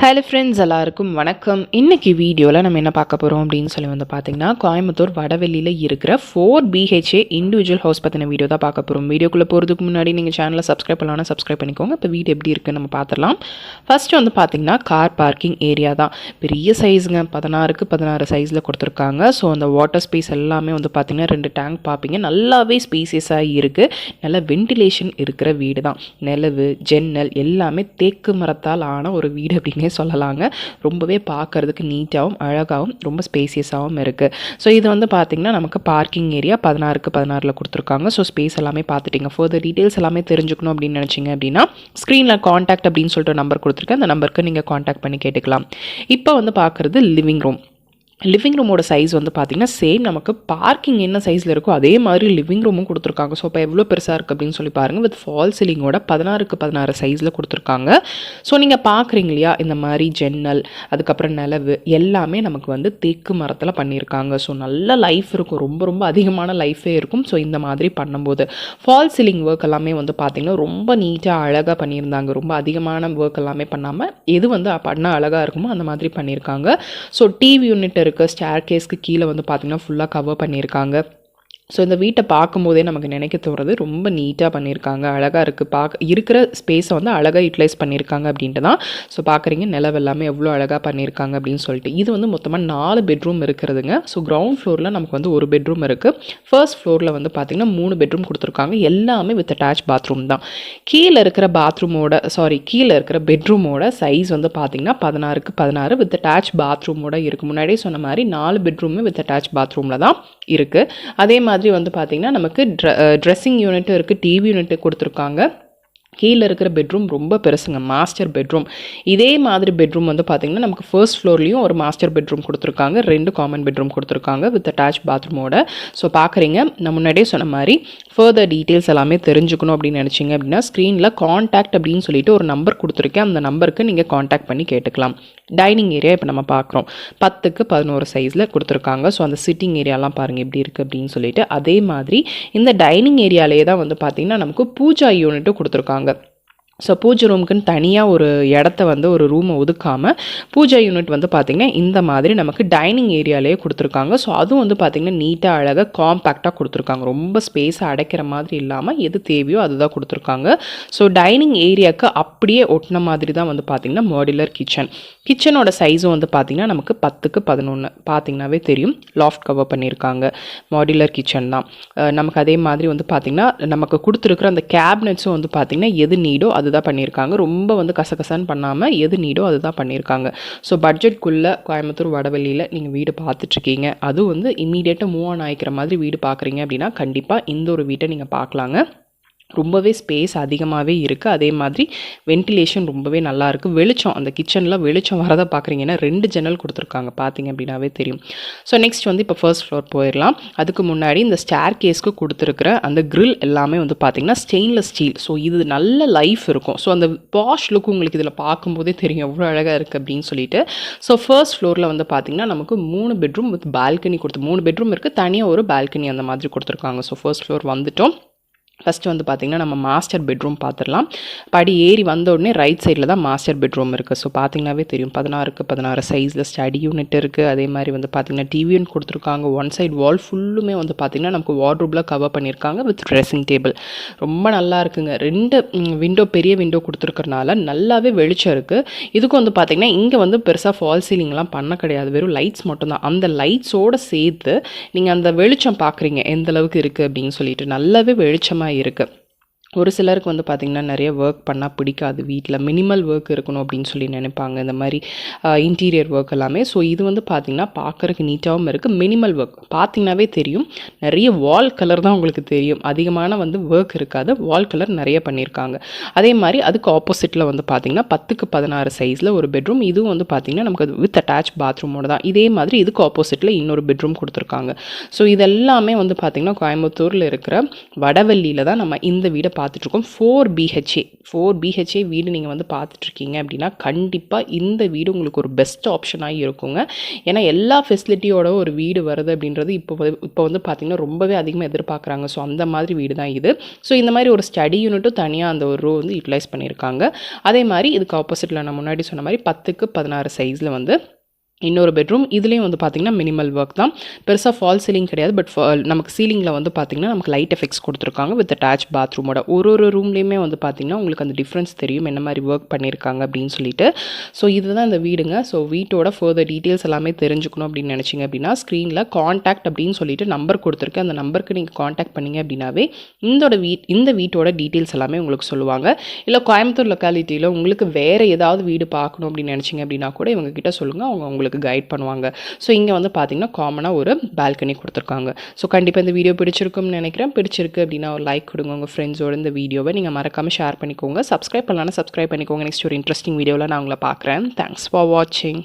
Hello friends, எல்லாருக்கும் வணக்கம். இன்றைக்கி வீடியோவில் நம்ம என்ன பார்க்க போகிறோம் அப்படின்னு சொல்லி பார்த்திங்கன்னா, கோயம்புத்தூர் வடவெளியில் இருக்கிற 4 BHA இண்டிவிஜுவல் ஹவுஸ் பற்றின வீடியோ தான் பார்க்க போகிறோம். வீடியோக்குள்ளே போகிறதுக்கு முன்னாடி நீங்கள் சேனலை சப்ஸ்கிரைப் பண்ணலாம், சப்ஸ்கிரைப் பண்ணிக்கோங்க. இப்போ வீடு எப்படி இருக்குன்னு நம்ம பார்த்துடலாம். ஃபஸ்ட்டு பார்த்திங்கன்னா கார் பார்க்கிங் ஏரியா தான். பெரிய சைஸுங்க, 16க்கு 16 சைஸில் கொடுத்துருக்காங்க. ஸோ அந்த வாட்டர் ஸ்பேஸ் எல்லாமே பார்த்திங்கன்னா 2 டேங்க் பார்ப்பீங்க. நல்லாவே ஸ்பேசியஸாக இருக்குது. நல்ல வென்டிலேஷன் இருக்கிற வீடு தான். நிலவு, ஜன்னல் எல்லாமே தேக்கு மரத்தால் ஆன ஒரு வீடு அப்படிங்க சொல்லலாங்க. ரொம்பவே பார்க்கறதுக்கு நீட்டாகவும் அழகாகவும் ரொம்ப ஸ்பேசியஸாகவும் இருக்குது. ஸோ இது பார்த்திங்கன்னா நமக்கு பார்க்கிங் ஏரியா 16க்கு 16 கொடுத்துருக்காங்க. ஸோ ஸ்பேஸ் எல்லாமே பார்த்துட்டிங்க. ஃபர்தர் டீட்டெயில்ஸ் எல்லாமே தெரிஞ்சுக்கணும் அப்படின்னு நினச்சிங்க அப்படின்னா ஸ்க்ரீனில் காண்டாக்ட் அப்படின்னு சொல்லிட்டு நம்பர் கொடுத்துருக்கேன். அந்த நம்பருக்கு நீங்கள் காண்டாக்ட் பண்ணி கேட்டுக்கலாம். இப்போ பார்க்குறது லிவிங் ரூம். லிவிங் ரூமோட சைஸ் பார்த்திங்கன்னா சேம் நமக்கு பார்க்கிங் என்ன சைஸில் இருக்கோ அதே மாதிரி லிவிங் ரூமும் கொடுத்துருக்காங்க. ஸோ இப்போ எவ்வளோ பெருசாக இருக்குது அப்படின்னு சொல்லி பாருங்கள். வித் ஃபால் சீலிங்கோட 16க்கு 16 சைஸில் கொடுத்துருக்காங்க. ஸோ நீங்கள் பார்க்குறீங்க இல்லையா, இந்த மாதிரி ஜன்னல், அதுக்கப்புறம் நிலவு எல்லாமே நமக்கு தேக்கு மரத்தில் பண்ணியிருக்காங்க. ஸோ நல்ல லைஃப் இருக்கும், ரொம்ப ரொம்ப அதிகமான லைஃபே இருக்கும். ஸோ இந்த மாதிரி பண்ணும்போது ஃபால் சீலிங் ஒர்க் எல்லாமே பார்த்திங்கன்னா ரொம்ப நீட்டாக அழகாக பண்ணியிருந்தாங்க. ரொம்ப அதிகமான ஒர்க் எல்லாமே பண்ணாமல் எது பண்ணால் அழகாக இருக்குமோ அந்த மாதிரி பண்ணியிருக்காங்க. ஸோ டிவி யூனிட் இருக்குது. ஸ்டேர் கேஸ்க்கு கீழே பார்த்திங்கன்னா ஃபுல்லாக கவர் பண்ணியிருக்காங்க. ஸோ இந்த வீட்டை பார்க்கும்போதே நமக்கு நினைக்க தோறது ரொம்ப நீட்டாக பண்ணியிருக்காங்க, அழகாக இருக்குது. இருக்கிற ஸ்பேஸை அழகாக யூட்டிலைஸ் பண்ணியிருக்காங்க அப்படின்ட்டு தான். ஸோ பார்க்குறீங்க நிலவு எல்லாமே எவ்வளோ அழகாக பண்ணியிருக்காங்க அப்படின்னு சொல்லிட்டு. இது மொத்தமாக 4 பெட்ரூம் இருக்கிறதுங்க. ஸோ கிரவுண்ட் ஃப்ளோரில் நமக்கு ஒரு பெட்ரூம் இருக்குது. ஃபர்ஸ்ட் ஃப்ளோரில் பார்த்திங்கன்னா 3 பெட்ரூம் கொடுத்துருக்காங்க. எல்லாமே வித் அட்டாச் பாத்ரூம் தான். கீழே இருக்கிற பெட்ரூமோட சைஸ் பார்த்திங்கன்னா 16க்கு 16 வித் அட்டாச் பாத்ரூமோட இருக்குது. முன்னாடியே சொன்ன மாதிரி 4 பெட்ரூமே வித் அட்டாச் பாத்ரூமில் தான் இருக்குது. அதே மாதிரி பார்த்திங்கன்னா நமக்கு ட்ரெஸ்ஸிங் யூனிட்டும் இருக்குது, டிவி யூனிட்டு கொடுத்துருக்காங்க. கீழே இருக்கிற பெட்ரூம் ரொம்ப பெருசுங்க, மாஸ்டர் பெட்ரூம். இதே மாதிரி பெட்ரூம் பார்த்திங்கன்னா நமக்கு ஃபர்ஸ்ட் ஃப்ளோர்லேயும் ஒரு மாஸ்டர் பெட்ரூம் கொடுத்துருக்காங்க, 2 காமன் பெட்ரூம் கொடுத்துருக்காங்க வித் அட்டாச் பாத்ரூமோட. ஸோ பார்க்குறீங்க, நான் முன்னாடியே சொன்ன மாதிரி ஃபர்தர் டீட்டெயில்ஸ் எல்லாமே தெரிஞ்சுக்கணும் அப்படின்னு நினச்சிங்க அப்படின்னா ஸ்க்ரீனில் காண்டாக்ட் அப்படின்னு சொல்லிட்டு ஒரு நம்பர் கொடுத்துருக்கேன். அந்த நம்பருக்கு நீங்கள் காண்டாக்ட் பண்ணி கேட்டுக்கலாம். டைனிங் ஏரியா இப்போ நம்ம பார்க்குறோம், 10க்கு 11 சைஸில் கொடுத்துருக்காங்க. ஸோ அந்த சிட்டிங் ஏரியாலாம் பாருங்கள் எப்படி இருக்குது அப்படின்னு சொல்லிட்டு. அதே மாதிரி இந்த டைனிங் ஏரியாலே தான் பார்த்திங்கன்னா நமக்கு பூஜா யூனிட்டும் கொடுத்துருக்காங்க. ஸோ பூஜை ரூமுக்குன்னு தனியாக ஒரு இடத்த ஒரு ரூமை ஒதுக்காமல் பூஜா யூனிட் பார்த்திங்கன்னா இந்த மாதிரி நமக்கு டைனிங் ஏரியாலேயே கொடுத்துருக்காங்க. ஸோ அதுவும் பார்த்திங்கன்னா நீட்டாக அழகாக காம்பேக்டாக கொடுத்துருக்காங்க. ரொம்ப ஸ்பேஸை அடைக்கிற மாதிரி இல்லாமல் எது தேவையோ அதுதான் கொடுத்துருக்காங்க. ஸோ டைனிங் ஏரியாவுக்கு அப்படியே ஒட்டின மாதிரி தான் பார்த்திங்கன்னா மாடுலர் கிச்சனோட சைஸும் பார்த்திங்கன்னா நமக்கு 10க்கு 11 பார்த்திங்கனாவே தெரியும். லாஃப்ட் கவர் பண்ணியிருக்காங்க. மாடுலர் கிச்சன் தான் நமக்கு. அதே மாதிரி பார்த்திங்கன்னா நமக்கு கொடுத்துருக்குற அந்த கேபினட்ஸும் பார்த்திங்கன்னா எது நீடோ அதுதான் பண்ணியிருக்காங்க. ரொம்ப கசகசான்னு பண்ணாமல் எது நீடோ அதுதான் பண்ணியிருக்காங்க. ஸோ பட்ஜெட்குள்ளே கோயம்புத்தூர் வடவெளியில் நீங்கள் வீடு பார்த்துட்ருக்கீங்க, அதுவும் இமீடியட்டாக மூவ் ஆன் ஆகிக்கிற மாதிரி வீடு பார்க்குறீங்க அப்படின்னா கண்டிப்பாக இந்த ஒரு வீட்டை நீங்கள் பார்க்கலாங்க. ரொம்பவே ஸ்பேஸ் அதிகமாகவே இருக்குது. அதே மாதிரி வென்டிலேஷன் ரொம்பவே நல்லாயிருக்கு. வெளிச்சம், அந்த கிச்சனில் வெளிச்சம் வரதை பார்க்குறீங்கன்னா 2 ஜன்னல் கொடுத்துருக்காங்க, பார்த்திங்க அப்படின்னாவே தெரியும். ஸோ நெக்ஸ்ட் இப்போ ஃபர்ஸ்ட் ஃப்ளோர் போயிடலாம். அதுக்கு முன்னாடி இந்த ஸ்டேர் கேஸ்க்கு கொடுத்துருக்குற அந்த கிரில் எல்லாமே பார்த்திங்கன்னா ஸ்டெயின்லெஸ் ஸ்டீல். ஸோ இது நல்ல லைஃப் இருக்கும். ஸோ அந்த வாஷ் லுக்கு உங்களுக்கு இதில் பார்க்கும்போதே தெரியும் எவ்வளோ அழகாக இருக்குது அப்படின்னு சொல்லிட்டு. ஸோ ஃபர்ஸ்ட் ஃப்ளோரில் பார்த்திங்கன்னா நமக்கு 3 பெட்ரூம் வித் பால்கனி 3 பெட்ரூம் இருக்குது, தனியாக ஒரு பால்கனி அந்த மாதிரி கொடுத்துருக்காங்க. ஸோ ஃபர்ஸ்ட் ஃப்ளோர் வந்துட்டோம். ஃபஸ்ட்டு பார்த்திங்கன்னா நம்ம மாஸ்டர் பெட்ரூம் பார்த்துடலாம். படி ஏறி வந்த உடனே ரைட் சைடில் தான் மாஸ்டர் பெட்ரூம் இருக்குது. ஸோ பார்த்திங்கனாவே தெரியும், 16க்கு 16 சைஸில் ஸ்டடி யூனிட் இருக்குது. அதே மாதிரி பார்த்திங்கன்னா டிவி யூனிட் கொடுத்துருக்காங்க. ஒன் சைட் வால் ஃபுல்லுமே பார்த்திங்கன்னா நமக்கு வார்ட்ரூப்பில் கவர் பண்ணியிருக்காங்க வித் ட்ரெஸ்ஸிங் டேபிள். ரொம்ப நல்லா இருக்குங்க. 2 விண்டோ, பெரிய விண்டோ கொடுத்துருக்கறனால நல்லாவே வெளிச்சம் இருக்குது. இதுக்கும் பார்த்திங்கன்னா இங்கே பெருசாக ஃபால் சீலிங்லாம் பண்ண கிடையாது, வெறும் லைட்ஸ் மட்டும்தான். அந்த லைட்ஸோடு சேர்த்து நீங்கள் அந்த வெளிச்சம் பார்க்குறீங்க எந்த அளவுக்கு இருக்குது அப்படின்னு சொல்லிட்டு. நல்லாவே வெளிச்சமாக இருக்குது. ஒரு சிலருக்கு பார்த்திங்கன்னா நிறைய ஒர்க் பண்ணால் பிடிக்காது, வீட்டில் மினிமல் ஒர்க் இருக்கணும் அப்படின்னு சொல்லி நினைப்பாங்க, இந்த மாதிரி இன்டீரியர் ஒர்க் எல்லாமே. ஸோ இது பார்த்திங்கன்னா பார்க்குறதுக்கு நீட்டாகவும் இருக்குது. மினிமல் ஒர்க் பார்த்திங்கனாவே தெரியும், நிறைய வால் கலர் தான் உங்களுக்கு தெரியும், அதிகமான ஒர்க் இருக்காது. வால் கலர் நிறைய பண்ணியிருக்காங்க. அதே மாதிரி அதுக்கு ஆப்போசிட்டில் பார்த்திங்கன்னா 10க்கு 16 சைஸில் ஒரு பெட்ரூம். இதுவும் பார்த்திங்கன்னா நமக்கு வித் அட்டாச் பாத்ரூமோட தான். இதே மாதிரி இதுக்கு ஆப்போசிட்டில் இன்னொரு பெட்ரூம் கொடுத்துருக்காங்க. ஸோ இதெல்லாமே பார்த்திங்கன்னா கோயம்புத்தூரில் இருக்கிற வடவெளியில் தான் நம்ம இந்த வீடை பார்த்துட்ருக்கோம் 4 BHA 4 BHA வீடு நீங்கள் வந்து பார்த்துட்ருக்கீங்க அப்படின்னா கண்டிப்பாக இந்த வீடு உங்களுக்கு ஒரு பெஸ்ட் ஆப்ஷனாக இருக்குங்க. ஏன்னா எல்லா ஃபெசிலிட்டியோட ஒரு வீடு வருது அப்படின்றது இப்போ வந்து பார்த்திங்கன்னா ரொம்பவே அதிகமாக எதிர்பார்க்குறாங்க. ஸோ அந்த மாதிரி வீடு தான் இது. ஸோ இந்த மாதிரி ஒரு ஸ்டடி யூனிட்டும் தனியாக அந்த ஒரு ரோ வந்து யூட்டிலைஸ் பண்ணியிருக்காங்க. அதே மாதிரி இதுக்கு ஆப்போசிட்டில் நான் முன்னாடி சொன்ன மாதிரி 10க்கு 16 சைஸில் வந்து இன்னொரு பெட்ரூம். இதுலேயும் வந்து பார்த்திங்கன்னா மினிமல் ஒர்க் தான், பெருசாக ஃபால் சீலிங் கிடையாது. பட் நமக்கு சீலிங்கில் வந்து பார்த்திங்கன்னா நமக்கு லைட் எஃபெக்ட்ஸ் கொடுத்துருக்காங்க வித் அட்டாச் பாத்ரூமோட. ஒரு ரூம்லேயுமே வந்து பார்த்திங்கன்னா உங்களுக்கு அந்த டிஃப்ரென்ஸ் தெரியும் என்ன மாதிரி ஒர்க் பண்ணியிருக்காங்க அப்படின்னு சொல்லிட்டு. ஸோ இதுதான் இந்த வீடுங்க. ஸோ வீட்டோட ஃபர்தர் டீட்டெயில்ஸ் எல்லாமே தெரிஞ்சுக்கணும் அப்படின்னு நினச்சிங்க அப்படின்னா ஸ்க்ரீனில் காண்டாக்ட் அப்படின்னு சொல்லிட்டு நம்பர் கொடுத்துருக்கு. அந்த நம்பருக்கு நீங்கள் காண்டாக்ட் பண்ணிங்க அப்படின்னாவே இந்த வீட்டோட டீட்டெயில்ஸ் எல்லாமே உங்களுக்கு சொல்லுவாங்க. இல்லை கோயம்புத்தூர் லொக்காலிட்டியில் உங்களுக்கு வேறு ஏதாவது வீடு பார்க்கணும் அப்படின்னு நினச்சிங்க அப்படின்னா கூட இவங்க கிட்ட சொல்லுங்கள், அவங்க உங்களுக்கு கைட் பண்ணுவாங்க. ஸோ இங்கே வந்து பார்த்தீங்கன்னா காமனாக ஒரு பால்கனி கொடுத்துருக்காங்க. ஸோ கண்டிப்பாக இந்த வீடியோ பிடிச்சிருக்கும்னு நினைக்கிறேன். பிடிச்சிருக்கு அப்படின்னா ஒரு லைக் கொடுங்க. உங்கள் ஃப்ரெண்ட்ஸோட இந்த வீடியோவை நீங்கள் மறக்காமல் ஷேர் பண்ணிக்கோங்க. சப்ஸ்கிரைப் பண்ணலாம்னா சப்ஸ்கிரைப் பண்ணிக்கோங்க. நெக்ஸ்ட் ஒரு இன்ட்ரெஸ்டிங் வீடியோவில் நான் உங்களை பார்க்குறேன். தேங்க்ஸ் ஃபார் வாட்சிங்.